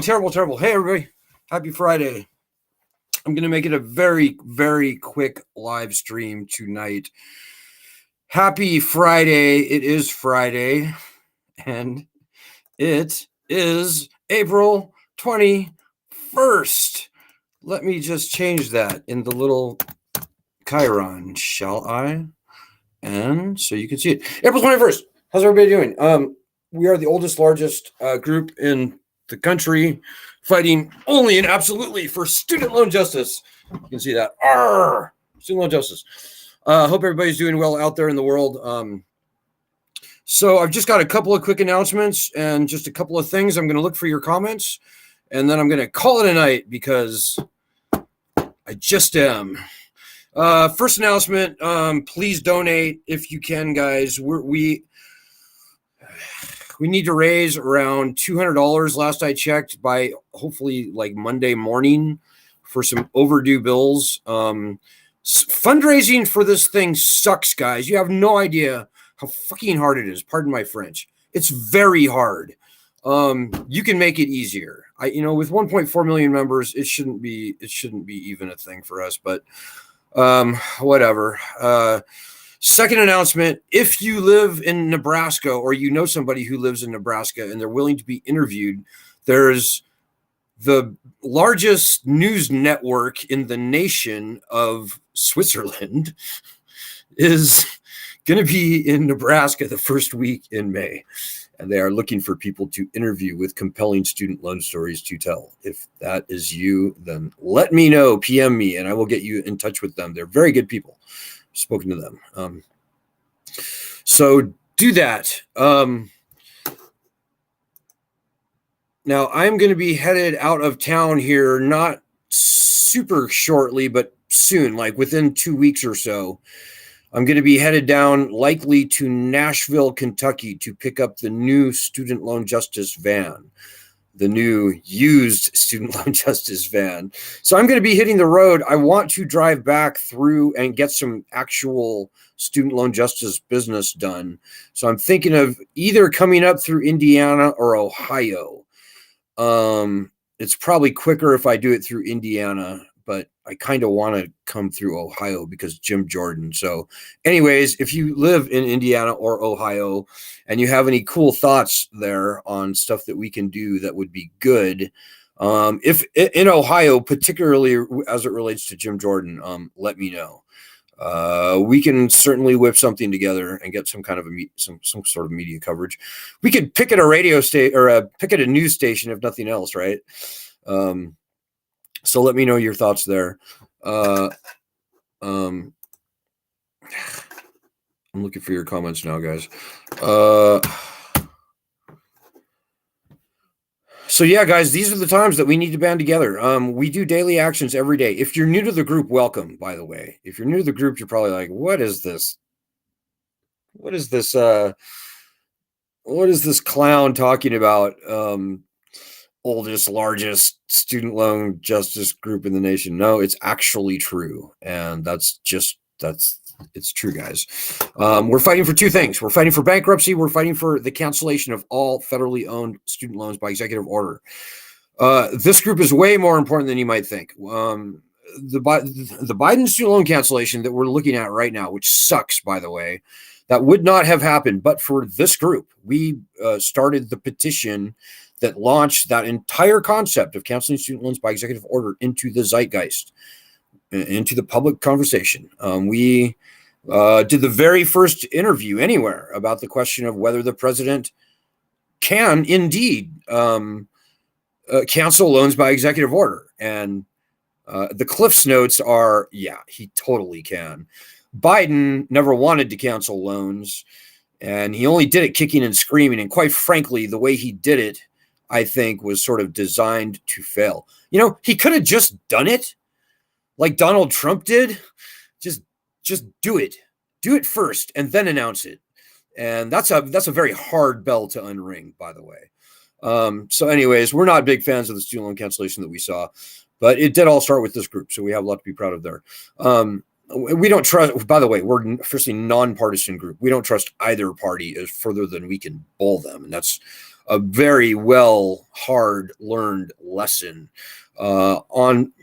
terrible. Hey, everybody. Happy Friday. I'm going to make it a very, very quick live stream tonight. Happy Friday. It is Friday, and it is April 21st. Let me just change that in the little Chiron, shall I? And so you can see it. April 21st. How's everybody doing? We are the oldest, largest group in the country, fighting only and absolutely for student loan justice. You can see that. Arr! Student loan justice. Hope everybody's doing well out there in the world. So I've just got a couple of quick announcements and just a couple of things. I'm going to look for your comments, and then I'm going to call it a night because I just am. First announcement, please donate if you can, guys. We need to raise around $200 last I checked by hopefully like Monday morning for some overdue bills. Fundraising for this thing sucks, guys. You have no idea how fucking hard it is. Pardon my French. It's very hard. You can make it easier. With 1.4 million members, it shouldn't be even a thing for us, but whatever. Second announcement, if you live in Nebraska or you know somebody who lives in Nebraska and they're willing to be interviewed, there's the largest news network in the nation of Switzerland is going to be in Nebraska the first week in May. And they are looking for people to interview with compelling student loan stories to tell. If that is you, then let me know, PM me, and I will get you in touch with them. They're very good people. I've spoken to them. So do that. Now I'm going to be headed out of town here, not super shortly, but soon, like within 2 weeks or so. I'm going to be headed down likely to Nashville, Kentucky to pick up the new student loan justice van, the new used student loan justice van. So I'm going to be hitting the road. I want to drive back through and get some actual student loan justice business done. So I'm thinking of either coming up through Indiana or Ohio. It's probably quicker if I do it through Indiana, but I kind of want to come through Ohio because Jim Jordan. So anyways, if you live in Indiana or Ohio and you have any cool thoughts there on stuff that we can do that would be good, if in Ohio, particularly as it relates to Jim Jordan, let me know. We can certainly whip something together and get some kind of some sort of media coverage. We could pick at a radio station or pick at a news station, if nothing else, right? So let me know your thoughts there. I'm looking for your comments now, guys. So yeah, guys, these are the times that we need to band together. We do daily actions every day. If you're new to the group, welcome, by the way. If you're new to the group, you're probably like, what is this? What is this clown talking about? Oldest, largest student loan justice group in the nation. No, it's actually true. And it's true, guys. We're fighting for two things. We're fighting for bankruptcy. We're fighting for the cancellation of all federally owned student loans by executive order. This group is way more important than you might think. The Biden student loan cancellation that we're looking at right now, which sucks, by the way, that would not have happened but for this group. We started the petition that launched that entire concept of canceling student loans by executive order into the zeitgeist, into the public conversation. We did the very first interview anywhere about the question of whether the president can indeed cancel loans by executive order. And the Cliff's notes are, yeah, he totally can. Biden never wanted to cancel loans, and he only did it kicking and screaming. And quite frankly, the way he did it, I think, was sort of designed to fail. He could have just done it like Donald Trump did. Just do it. Do it first and then announce it. And that's a very hard bell to unring, by the way. So anyways, we're not big fans of the student loan cancellation that we saw, but it did all start with this group. So we have a lot to be proud of there. We don't trust, by the way, we're officially nonpartisan group. We don't trust either party as further than we can bowl them. And that's a very well hard learned lesson on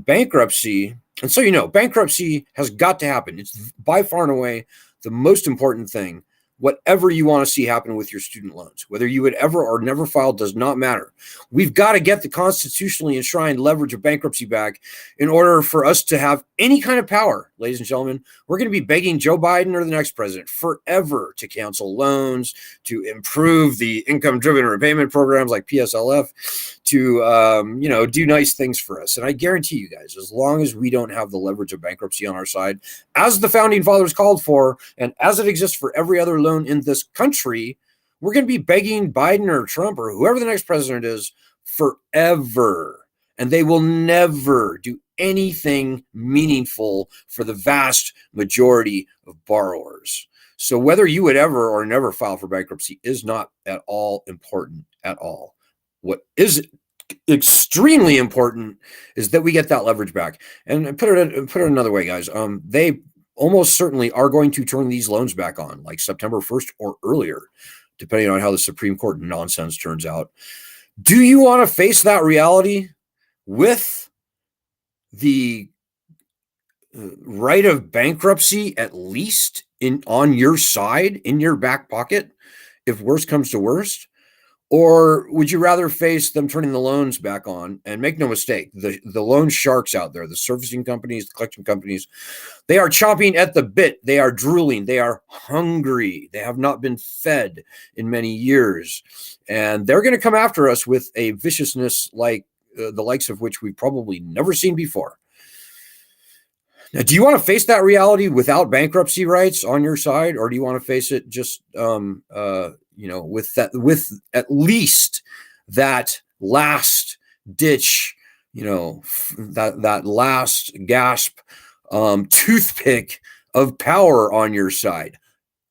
bankruptcy. And so, bankruptcy has got to happen. It's by far and away the most important thing. Whatever you want to see happen with your student loans, whether you would ever or never file, does not matter. We've got to get the constitutionally enshrined leverage of bankruptcy back in order for us to have any kind of power, ladies and gentlemen. We're going to be begging Joe Biden or the next president forever to cancel loans, to improve the income-driven repayment programs like PSLF, to do nice things for us. And I guarantee you guys, as long as we don't have the leverage of bankruptcy on our side, as the founding fathers called for, and as it exists for every other loan in this country, we're going to be begging Biden or Trump or whoever the next president is forever. And they will never do anything meaningful for the vast majority of borrowers. So whether you would ever or never file for bankruptcy is not at all important at all. What is extremely important is that we get that leverage back. And put it another way, guys. They almost certainly are going to turn these loans back on, like September 1st or earlier, depending on how the Supreme Court nonsense turns out. Do you want to face that reality with the right of bankruptcy at least on your side, in your back pocket, if worst comes to worst? Or would you rather face them turning the loans back on? And make no mistake, the loan sharks out there, the servicing companies, the collection companies, they are chomping at the bit. They are drooling. They are hungry. They have not been fed in many years. And they're going to come after us with a viciousness like the likes of which we've probably never seen before. Now, do you want to face that reality without bankruptcy rights on your side, or do you want to face it just with at least that last ditch, that last gasp, toothpick of power on your side?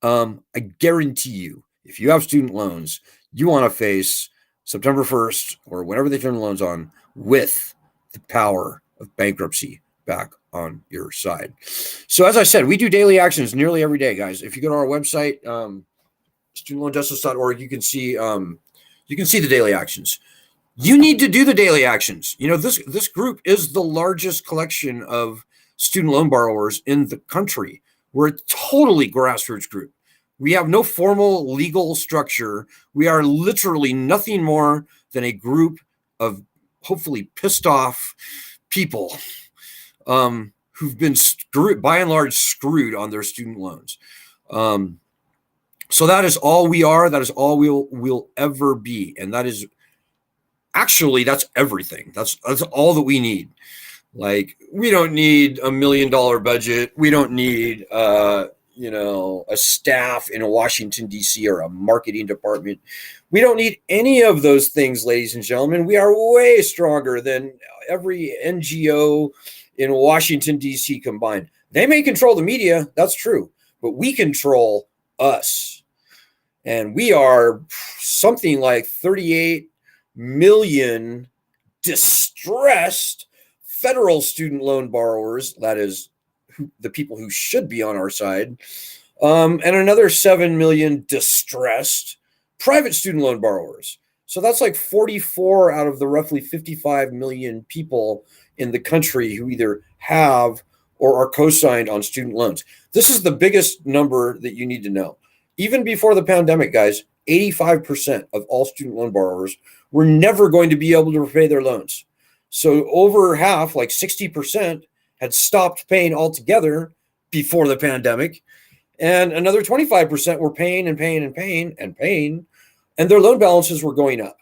I guarantee you, if you have student loans, you want to face September 1st or whenever they turn the loans on with the power of bankruptcy back on your side. So as I said, we do daily actions nearly every day, guys. If you go to our website, studentloanjustice.org, you can see the daily actions. You need to do the daily actions. This group is the largest collection of student loan borrowers in the country. We're a totally grassroots group. We have no formal legal structure. We are literally nothing more than a group of hopefully pissed off people who've been by and large screwed on their student loans. So that is all we are. That is all we'll ever be. And that is actually, that's everything. That's all that we need. Like, we don't need $1 million budget. We don't need, a staff in Washington, D.C. or a marketing department. We don't need any of those things, ladies and gentlemen. We are way stronger than every NGO in Washington, D.C. combined. They may control the media. That's true. But we control us. And we are something like 38 million distressed federal student loan borrowers. That is the people who should be on our side. And another 7 million distressed private student loan borrowers. So that's like 44 out of the roughly 55 million people in the country who either have or are co-signed on student loans. This is the biggest number that you need to know. Even before the pandemic, guys, 85% of all student loan borrowers were never going to be able to repay their loans. So over half, like 60%, had stopped paying altogether before the pandemic. And another 25% were paying, and their loan balances were going up.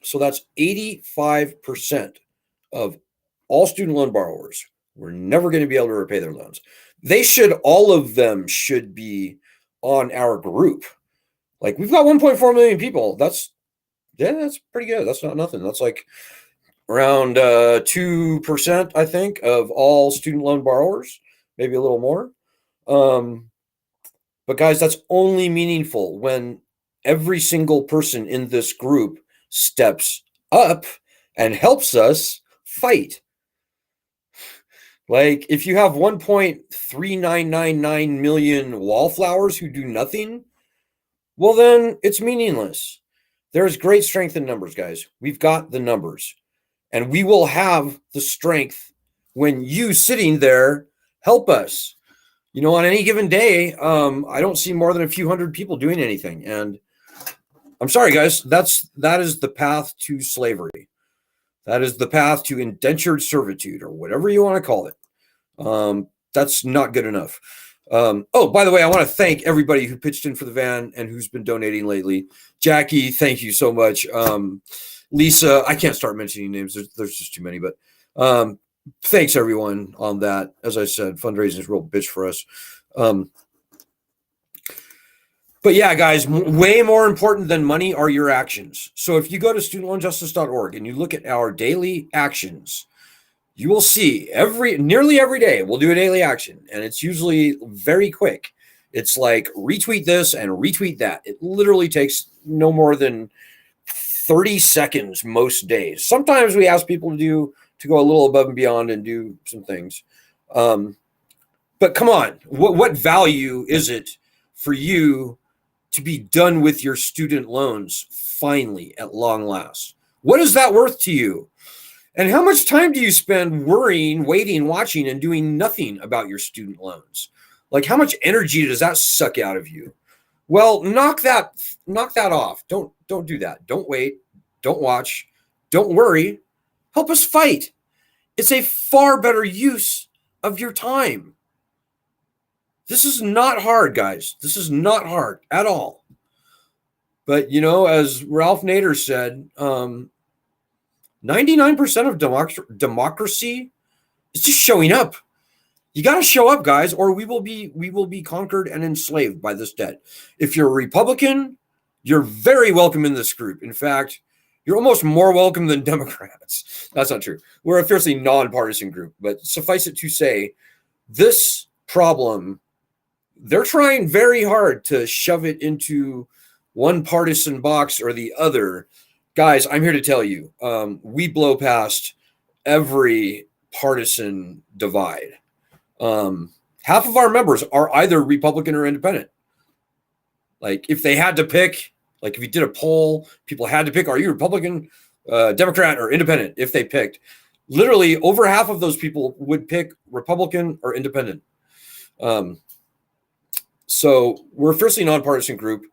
So that's 85% of all student loan borrowers were never going to be able to repay their loans. All of them should be on our group. Like, we've got 1.4 million people. That's pretty good. That's not nothing. That's like around 2%, I think, of all student loan borrowers, maybe a little more. But guys, that's only meaningful when every single person in this group steps up and helps us fight. Like, if you have 1.3999 million wallflowers who do nothing, well, then it's meaningless. There is great strength in numbers, guys. We've got the numbers, and we will have the strength when you sitting there help us. On any given day, I don't see more than a few hundred people doing anything. And I'm sorry, guys, that is the path to slavery. That is the path to indentured servitude, or whatever you want to call it. That's not good enough. Oh, by the way, I want to thank everybody who pitched in for the van and who's been donating lately. Jackie, thank you so much. Lisa, I can't start mentioning names. There's just too many, but thanks everyone on that. As I said, fundraising is a real bitch for us. But yeah, guys, way more important than money are your actions. So if you go to studentloanjustice.org and you look at our daily actions, you will see nearly every day we'll do a daily action, and it's usually very quick. It's like retweet this and retweet that. It literally takes no more than 30 seconds most days. Sometimes we ask people to go a little above and beyond and do some things. But come on, what value is it for you to be done with your student loans finally at long last? What is that worth to you? And how much time do you spend worrying, waiting, watching, and doing nothing about your student loans? Like, how much energy does that suck out of you? Well, knock that off. Don't do that. Don't wait. Don't watch. Don't worry. Help us fight. It's a far better use of your time. This is not hard, guys. This is not hard at all. But, as Ralph Nader said, 99% of democracy is just showing up. You got to show up, guys, or we will be conquered and enslaved by this debt. If you're a Republican, you're very welcome in this group. In fact, you're almost more welcome than Democrats. That's not true. We're a fiercely nonpartisan group, but suffice it to say, this problem, they're trying very hard to shove it into one partisan box or the other. Guys, I'm here to tell you, we blow past every partisan divide. Half of our members are either Republican or independent. Like, if they had to pick, like if you did a poll, people had to pick, are you Republican, Democrat, or independent? If they picked, literally over half of those people would pick Republican or independent. So we're a fiercely nonpartisan group.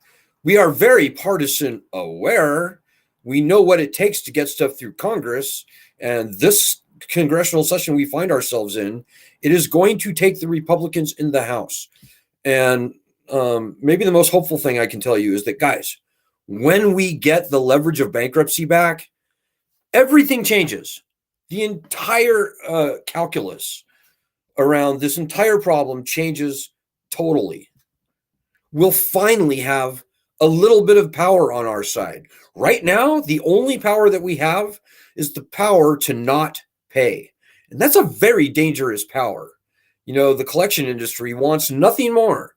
We are very partisan aware. We know what it takes to get stuff through Congress. And this congressional session we find ourselves in, it is going to take the Republicans in the House. And maybe the most hopeful thing I can tell you is that, guys, when we get the leverage of bankruptcy back, everything changes. The entire calculus around this entire problem changes totally. We'll finally have a little bit of power on our side. Right now, the only power that we have is the power to not pay. And that's a very dangerous power. The collection industry wants nothing more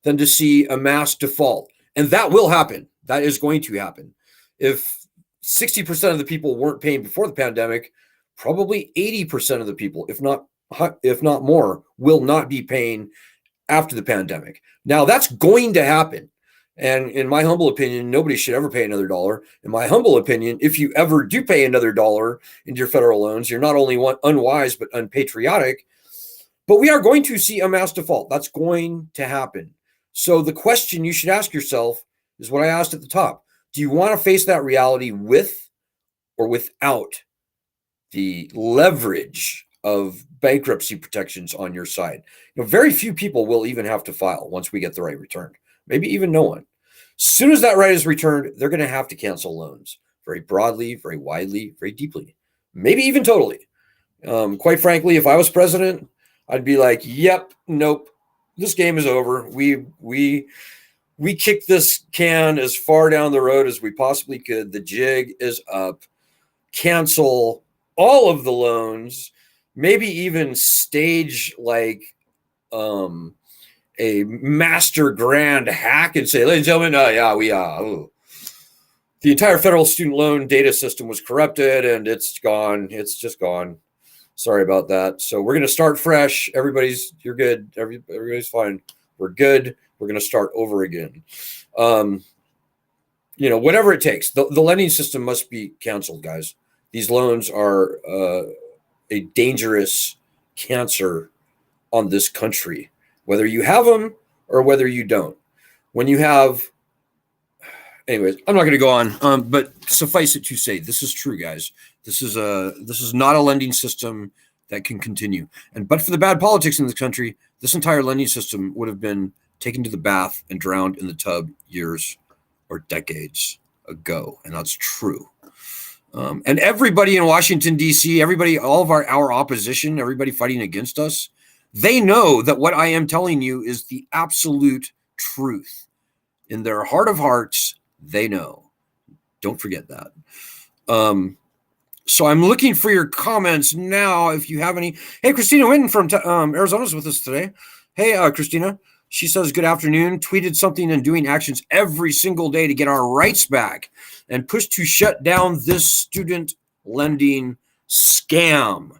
than to see a mass default. And that will happen. That is going to happen. If 60% of the people weren't paying before the pandemic, probably 80% of the people, if not more, will not be paying after the pandemic. Now, that's going to happen. And in my humble opinion, nobody should ever pay another dollar. In my humble opinion, if you ever do pay another dollar into your federal loans, you're not only unwise, but unpatriotic. But we are going to see a mass default. That's going to happen. So the question you should ask yourself is what I asked at the top. Do you want to face that reality with or without the leverage of bankruptcy protections on your side? Very few people will even have to file once we get the right returned. Maybe even no one. As soon as that right is returned, they're going to have to cancel loans very broadly, very widely, very deeply, maybe even totally. Quite frankly, if I was president, I'd be like, yep, nope, this game is over. We kicked this can as far down the road as we possibly could. The jig is up. Cancel all of the loans, maybe even stage like a master grand hack and say, ladies and gentlemen, the entire federal student loan data system was corrupted and it's gone. It's just gone. Sorry about that. So we're going to start fresh. You're good. Everybody's fine. We're good. We're going to start over again. Whatever it takes. The lending system must be canceled, guys. These loans are a dangerous cancer on this country, whether you have them or whether you don't. When you have, anyways, I'm not going to go on, but suffice it to say, this is true, guys. This is not a lending system that can continue. But for the bad politics in this country, this entire lending system would have been taken to the bath and drowned in the tub years or decades ago, and that's true. And everybody in Washington, D.C., everybody, all of our opposition, everybody fighting against us, they know that what I am telling you is the absolute truth. In their heart of hearts, they know. Don't forget that. So I'm looking for your comments now, if you have any. Hey, Christina Winton from Arizona is with us today. Hey, Christina. She says, good afternoon, tweeted something and doing actions every single day to get our rights back and push to shut down this student lending scam.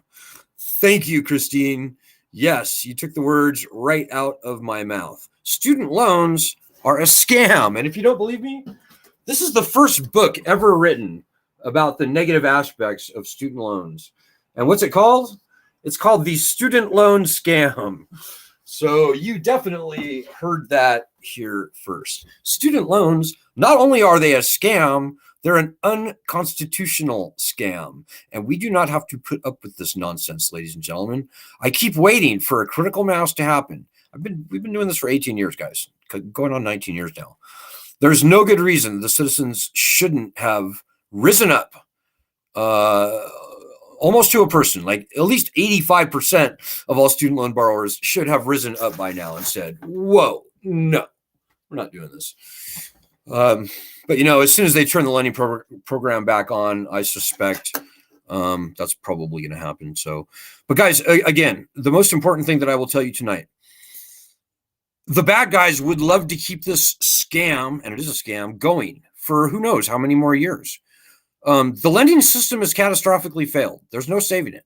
Thank you, Christine. Yes, you took the words right out of my mouth. Student loans are a scam. And if you don't believe me, this is the first book ever written about the negative aspects of student loans. And what's it called? It's called The Student Loan Scam. So you definitely heard that here first. Student loans, not only are they a scam, they're an unconstitutional scam. And we do not have to put up with this nonsense, ladies and gentlemen. I keep waiting for a critical mass to happen. We've been doing this for 18 years, guys, going on 19 years now. There's no good reason the citizens shouldn't have risen up almost to a person. Like at least 85% of all student loan borrowers should have risen up by now and said, whoa, no, we're not doing this. But, as soon as they turn the lending program back on, I suspect that's probably going to happen. So, but guys, again, the most important thing that I will tell you tonight, the bad guys would love to keep this scam, and it is a scam, going for who knows how many more years. The lending system has catastrophically failed. There's no saving it.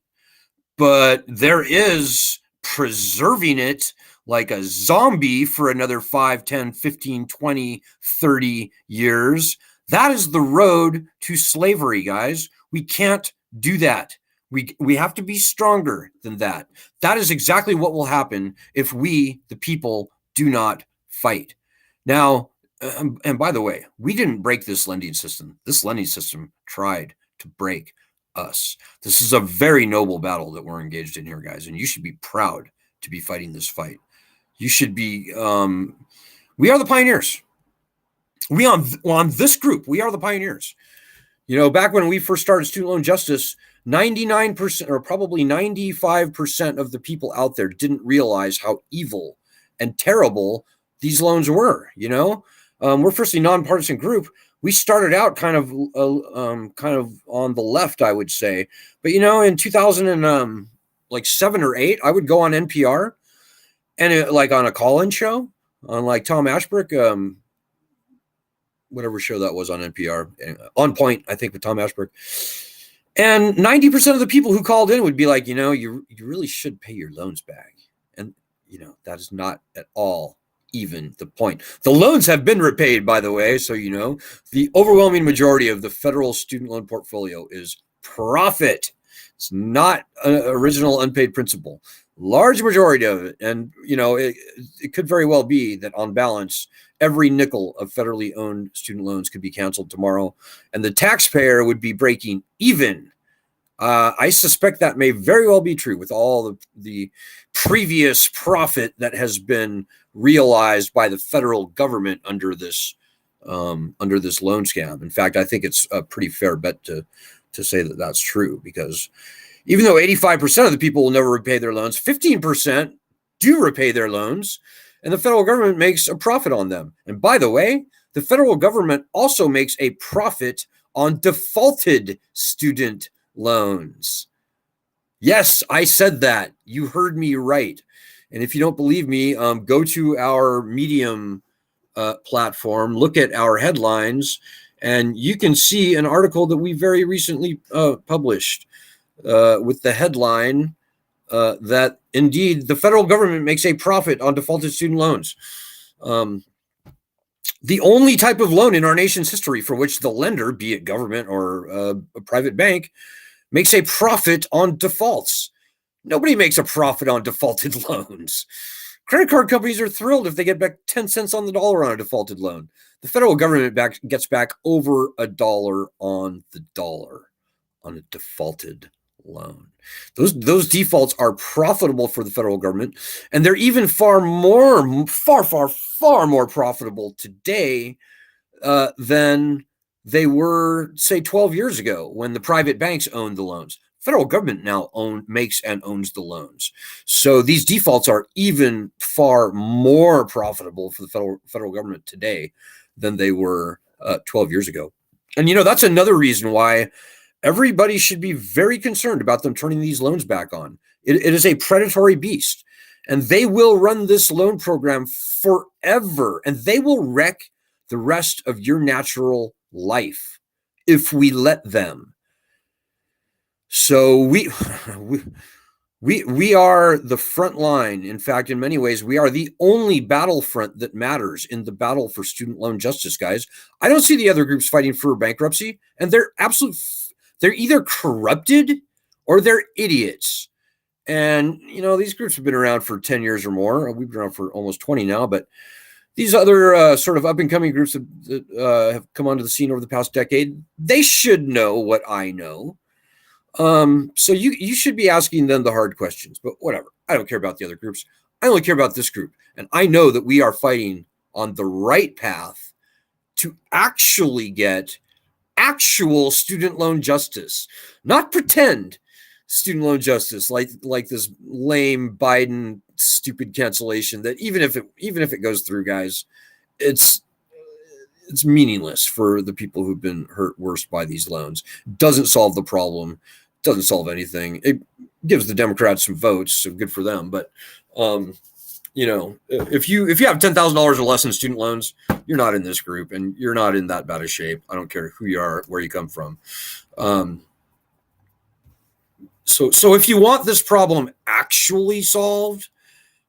But there is preserving it like a zombie for another 5, 10, 15, 20, 30 years. That is the road to slavery, guys. We can't do that. We have to be stronger than that. That is exactly what will happen if we, the people, do not fight. Now, and by the way, we didn't break this lending system. This lending system tried to break us. This is a very noble battle that we're engaged in here, guys, and you should be proud to be fighting this fight. You should be, we are the pioneers. On this group, we are the pioneers. Back when we first started student loan justice, 99% or probably 95% of the people out there didn't realize how evil and terrible these loans were. We're first a nonpartisan group. We started out kind of on the left, I would say. But in 2007 or 8, I would go on NPR and on a call-in show on like Tom Ashbrook, whatever show that was on NPR, On Point, I think, with Tom Ashbrook. And 90% of the people who called in would be like, you really should pay your loans back. And that is not at all even the point. The loans have been repaid, by the way. So, the overwhelming majority of the federal student loan portfolio is profit. It's not original unpaid principal. Large majority of it. And, it could very well be that on balance, every nickel of federally owned student loans could be canceled tomorrow, and the taxpayer would be breaking even. I suspect that may very well be true with all the previous profit that has been realized by the federal government under this loan scam. In fact, I think it's a pretty fair bet to say that that's true, because even though 85% of the people will never repay their loans, 15% do repay their loans, and the federal government makes a profit on them. And by the way, the federal government also makes a profit on defaulted student loans. Yes, I said that. You heard me right. And if you don't believe me, go to our Medium platform, look at our headlines, and you can see an article that we very recently published with the headline, that indeed the federal government makes a profit on defaulted student loans. The only type of loan in our nation's history for which the lender, be it government or a private bank, makes a profit on defaults. Nobody makes a profit on defaulted loans. Credit card companies are thrilled if they get back 10 cents on the dollar on a defaulted loan. The federal government gets back over $1 on the dollar on a defaulted loan. Those defaults are profitable for the federal government, and they're even far more profitable today than they were, say, 12 years ago when the private banks owned the loans. Federal government now makes and owns the loans. So these defaults are even far more profitable for the federal government today than they were 12 years ago. And, that's another reason why everybody should be very concerned about them turning these loans back on. It is a predatory beast, and they will run this loan program forever, and they will wreck the rest of your natural life if we let them. So we are the front line. In fact, in many ways, we are the only battlefront that matters in the battle for student loan justice, guys. I don't see the other groups fighting for bankruptcy, and they're either corrupted or they're idiots. And, these groups have been around for 10 years or more. We've been around for almost 20 now, but these other sort of up-and-coming groups that have come onto the scene over the past decade, they should know what I know. So you should be asking them the hard questions, but whatever. I don't care about the other groups. I only care about this group. And I know that we are fighting on the right path to actually get actual student loan justice, not pretend student loan justice like this lame Biden stupid cancellation that even if it goes through, guys, it's meaningless for the people who've been hurt worst by these loans. Doesn't solve the problem. Doesn't solve anything. It gives the Democrats some votes, so good for them. But if you have $10,000 or less in student loans, you're not in this group, and you're not in that bad of shape. I don't care who you are, where you come from. So if you want this problem actually solved,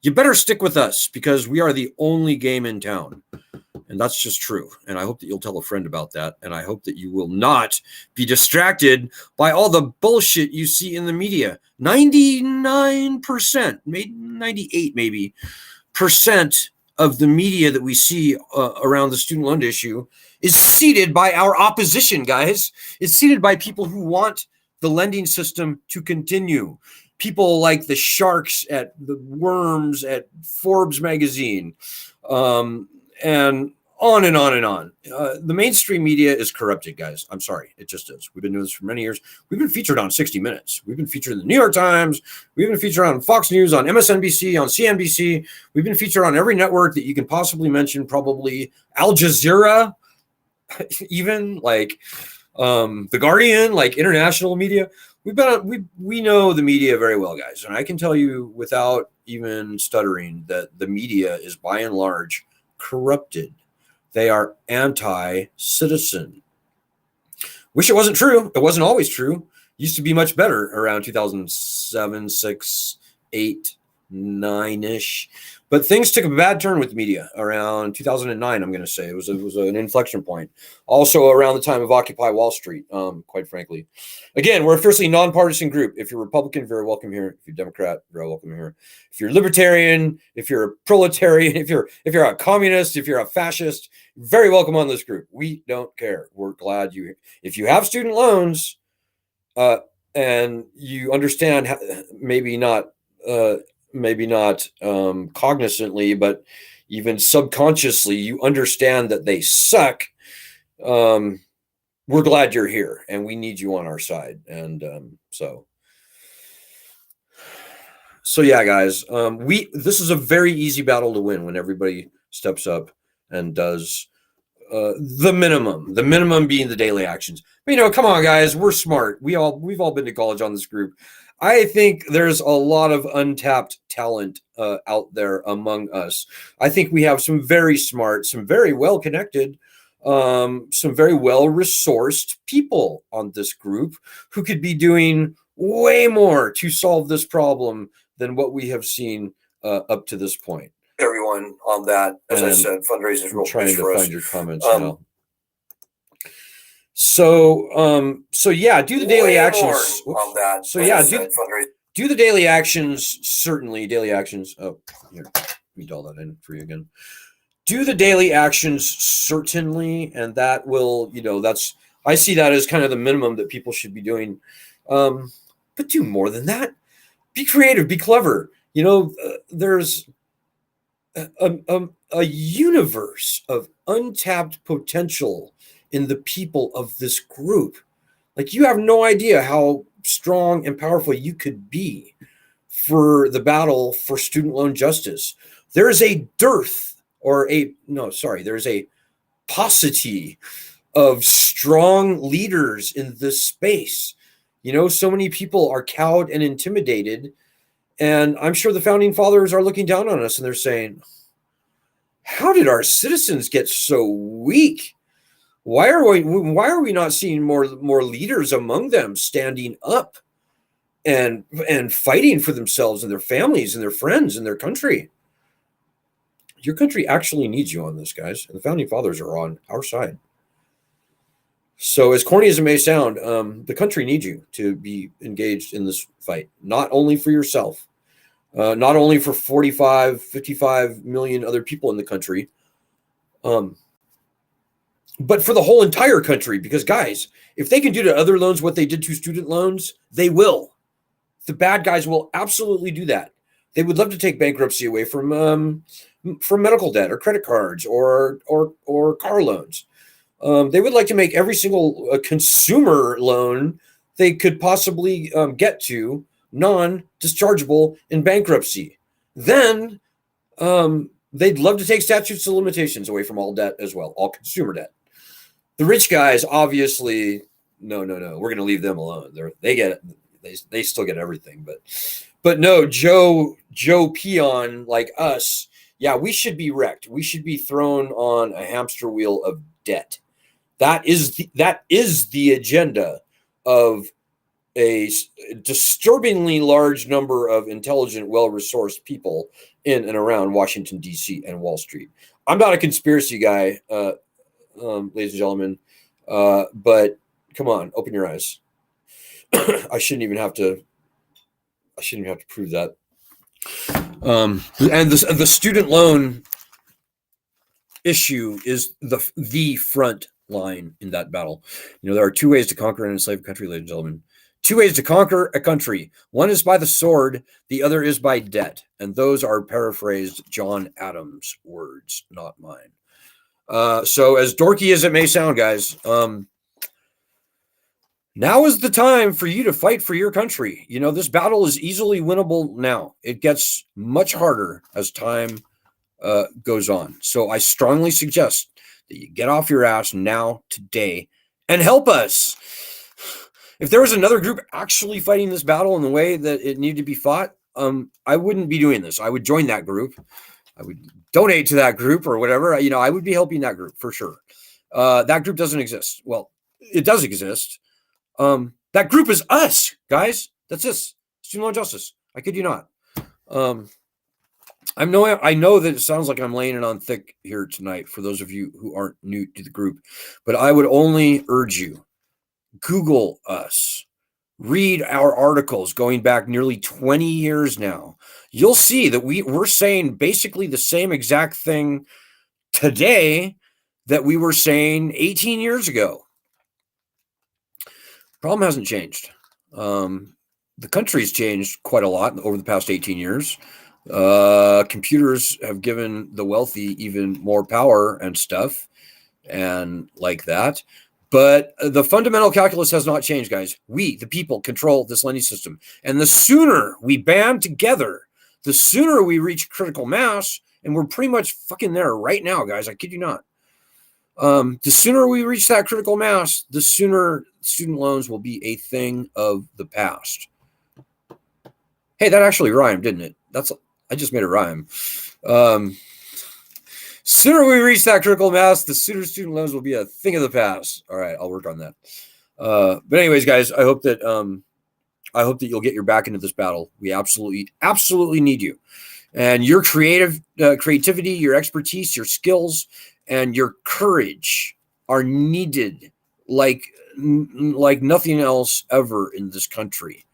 you better stick with us, because we are the only game in town. And that's just true. And I hope that you'll tell a friend about that. And I hope that you will not be distracted by all the bullshit you see in the media. 99%, maybe 98 maybe, percent of the media that we see around the student loan issue is seeded by our opposition, guys. It's seeded by people who want the lending system to continue. People like the sharks at the worms at Forbes magazine, and on and on and on. The mainstream media is corrupted, guys. I'm sorry. It just is. We've been doing this for many years. We've been featured on 60 Minutes. We've been featured in the New York Times. We've been featured on Fox News, on MSNBC, on CNBC. We've been featured on every network that you can possibly mention, probably Al Jazeera, even like The Guardian, like international media. We know the media very well, guys. And I can tell you without even stuttering that the media is by and large corrupted. They are anti-citizen. Wish it wasn't true. It wasn't always true. Used to be much better around 2007, 6, 8, 9-ish. But things took a bad turn with media around 2009, I'm going to say. It was an inflection point. Also around the time of Occupy Wall Street, quite frankly. Again, we're a fiercely nonpartisan group. If you're Republican, you're very welcome here. If you're Democrat, you're very welcome here. If you're libertarian, if you're a proletarian, if you're a communist, if you're a fascist, you're very welcome on this group. We don't care. We're glad if you have student loans, and you understand, maybe not cognizantly, but even subconsciously, you understand that they suck. We're glad you're here, and we need you on our side. And so yeah, guys, this is a very easy battle to win when everybody steps up and does the minimum being the daily actions. But, come on, guys, we're smart. we've all been to college on this group. I think there's a lot of untapped talent out there among us. I think we have some very smart, some very well-connected, some very well-resourced people on this group who could be doing way more to solve this problem than what we have seen up to this point. Everyone on that, as I said, fundraising is real trying to find your comments now. So yeah, do the daily actions on that. So yeah, do the daily actions, certainly daily actions. Oh, here, let me dial that in for you again. Do the daily actions, certainly, and that will, that's, I see that as kind of the minimum that people should be doing. But do more than that. Be creative, be clever. There's a universe of untapped potential in the people of this group. Like, you have no idea how strong and powerful you could be for the battle for student loan justice. There's a there's a paucity of strong leaders in this space. So many people are cowed and intimidated, and I'm sure the founding fathers are looking down on us and they're saying, how did our citizens get so weak? Why are we not seeing more leaders among them standing up and fighting for themselves and their families and their friends and their country? Your country actually needs you on this, guys, and the founding fathers are on our side. So, as corny as it may sound, the country needs you to be engaged in this fight, not only for yourself, not only for 45, 55 million other people in the country, but for the whole entire country. Because, guys, if they can do to other loans what they did to student loans, they will. The bad guys will absolutely do that. They would love to take bankruptcy away from medical debt or credit cards or car loans. They would like to make every single consumer loan they could possibly get to non-dischargeable in bankruptcy. Then they'd love to take statutes of limitations away from all debt as well, all consumer debt. The rich guys, obviously, no. We're going to leave them alone. They still get everything, but no, Joe peon like us, yeah, we should be wrecked. We should be thrown on a hamster wheel of debt. That is the agenda of a disturbingly large number of intelligent, well-resourced people in and around Washington, D.C. and Wall Street. I'm not a conspiracy guy, ladies and gentlemen, but come on, open your eyes. I shouldn't even have to prove that. And the student loan issue is the front line in that battle. There are two ways to conquer an enslaved country, ladies and gentlemen. Two ways to conquer a country. One is by the sword, the other is by debt. And those are paraphrased John Adams' words, not mine. So as dorky as it may sound, guys, now is the time for you to fight for your country. This battle is easily winnable now. It gets much harder as time goes on. So I strongly suggest that you get off your ass now, today, and help us. If there was another group actually fighting this battle in the way that it needed to be fought, I wouldn't be doing this. I would join that group. I would donate to that group or whatever. I would be helping that group for sure. That group doesn't exist. Well, it does exist. That group is us, guys. That's us. Student loan justice. I kid you not. I know that it sounds like I'm laying it on thick here tonight for those of you who aren't new to the group, but I would only urge you, Google us, read our articles going back nearly 20 years now. You'll see that we're saying basically the same exact thing today that we were saying 18 years ago. Problem hasn't changed. The country's changed quite a lot over the past 18 years. Computers have given the wealthy even more power and stuff and like that. But the fundamental calculus has not changed, guys. We, the people, control this lending system. And the sooner we band together, the sooner we reach critical mass, and we're pretty much fucking there right now, guys. I kid you not. The sooner we reach that critical mass, the sooner student loans will be a thing of the past. Hey, that actually rhymed, didn't it? I just made a rhyme. Sooner we reach that critical mass, the sooner student loans will be a thing of the past. All right, I'll work on that. But anyways, guys, I hope that I hope that you'll get your back into this battle. We absolutely need you. And your creativity, your expertise, your skills, and your courage are needed like nothing else ever in this country.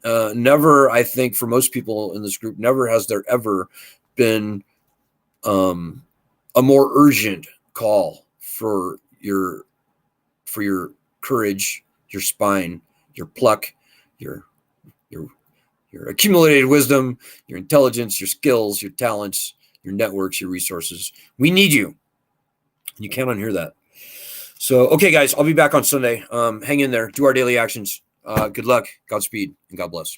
Never, I think, for most people in this group, never has there ever been a more urgent call for your courage, your spine, your pluck, your accumulated wisdom, your intelligence, your skills, your talents, your networks, your resources. We need you. You can't unhear that. So, okay, guys, I'll be back on Sunday. Hang in there. Do our daily actions. Good luck. Godspeed. And God bless.